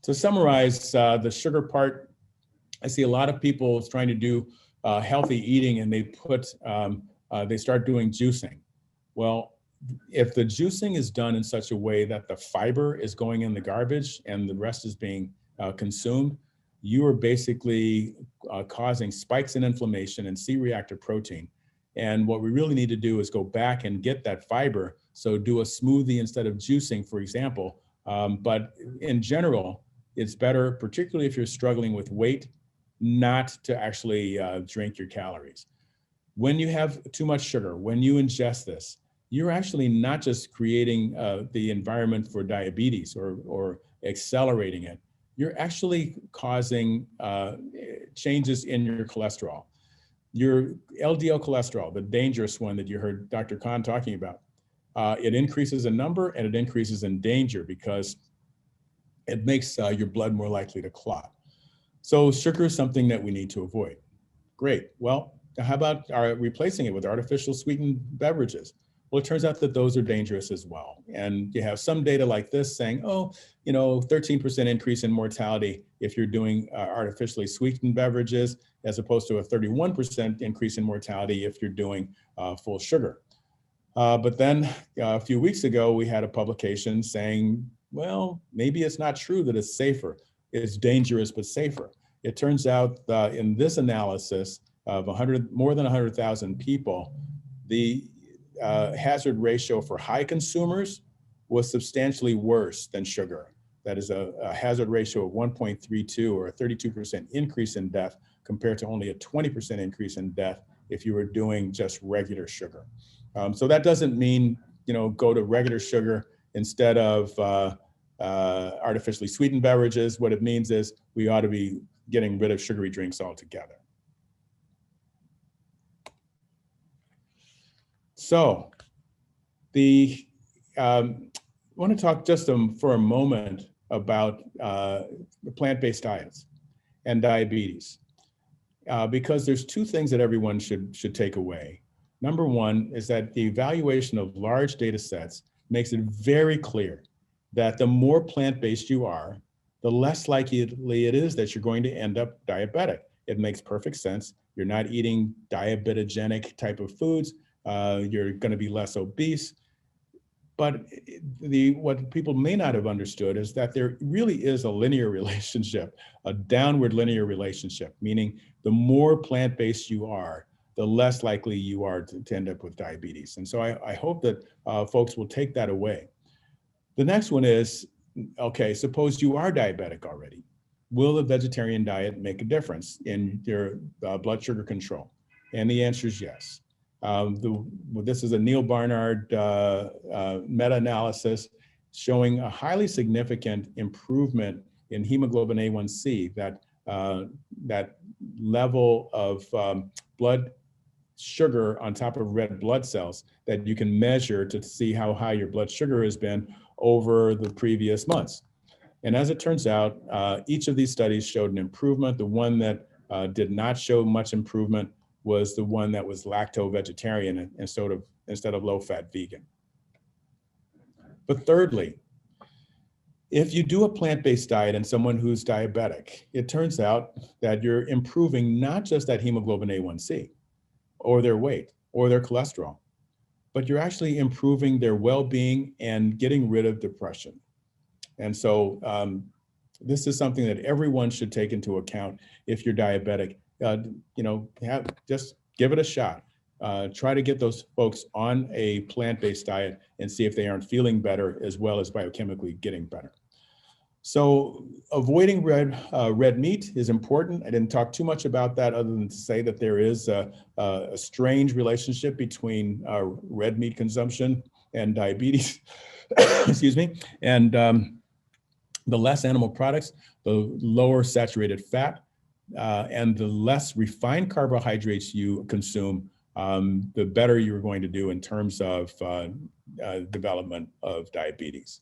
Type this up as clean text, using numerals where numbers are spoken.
To summarize the sugar part, I see a lot of people trying to do healthy eating, and they start doing juicing. Well, if the juicing is done in such a way that the fiber is going in the garbage and the rest is being consumed, you are basically causing spikes in inflammation and C-reactive protein. And what we really need to do is go back and get that fiber. So do a smoothie instead of juicing, for example. But in general, it's better, particularly if you're struggling with weight, not to actually drink your calories. When you have too much sugar, when you ingest this, you're actually not just creating the environment for diabetes or accelerating it. You're actually causing changes in your cholesterol. Your LDL cholesterol, the dangerous one that you heard Dr. Khan talking about, it increases in number and it increases in danger because it makes your blood more likely to clot. So sugar is something that we need to avoid. Great. Well, how about replacing it with artificial sweetened beverages? Well, it turns out that those are dangerous as well. And you have some data like this saying, 13% increase in mortality if you're doing artificially sweetened beverages, as opposed to a 31% increase in mortality if you're doing full sugar. But then a few weeks ago, we had a publication saying, well, maybe it's not true that it's safer. It's dangerous, but safer. It turns out in this analysis of more than 100,000 people, the hazard ratio for high consumers was substantially worse than sugar. That is a hazard ratio of 1.32, or a 32% increase in death, compared to only a 20% increase in death if you were doing just regular sugar. So that doesn't mean, go to regular sugar instead of artificially sweetened beverages. What it means is we ought to be getting rid of sugary drinks altogether. So I want to talk just for a moment about plant-based diets and diabetes, because there's two things that everyone should take away. Number one is that the evaluation of large data sets makes it very clear that the more plant-based you are, the less likely it is that you're going to end up diabetic. It makes perfect sense. You're not eating diabetogenic type of foods. You're going to be less obese. But what people may not have understood is that there really is a linear relationship, a downward linear relationship, meaning the more plant-based you are, the less likely you are to end up with diabetes. And so I hope that folks will take that away. The next one is, okay, suppose you are diabetic already. Will the vegetarian diet make a difference in your blood sugar control? And the answer is yes. This is a Neil Barnard meta-analysis showing a highly significant improvement in hemoglobin A1C, that level of blood sugar on top of red blood cells that you can measure to see how high your blood sugar has been over the previous months. And as it turns out, each of these studies showed an improvement. The one that did not show much improvement was the one that was lacto-vegetarian instead of low-fat vegan. But thirdly, if you do a plant-based diet in someone who's diabetic, it turns out that you're improving not just that hemoglobin A1C or their weight or their cholesterol, but you're actually improving their well-being and getting rid of depression. And so this is something that everyone should take into account if you're diabetic. Just give it a shot. Try to get those folks on a plant-based diet and see if they aren't feeling better as well as biochemically getting better. So avoiding red meat is important. I didn't talk too much about that other than to say that there is a strange relationship between red meat consumption and diabetes, excuse me. And the less animal products, the lower saturated fat, and the less refined carbohydrates you consume, the better you're going to do in terms of development of diabetes.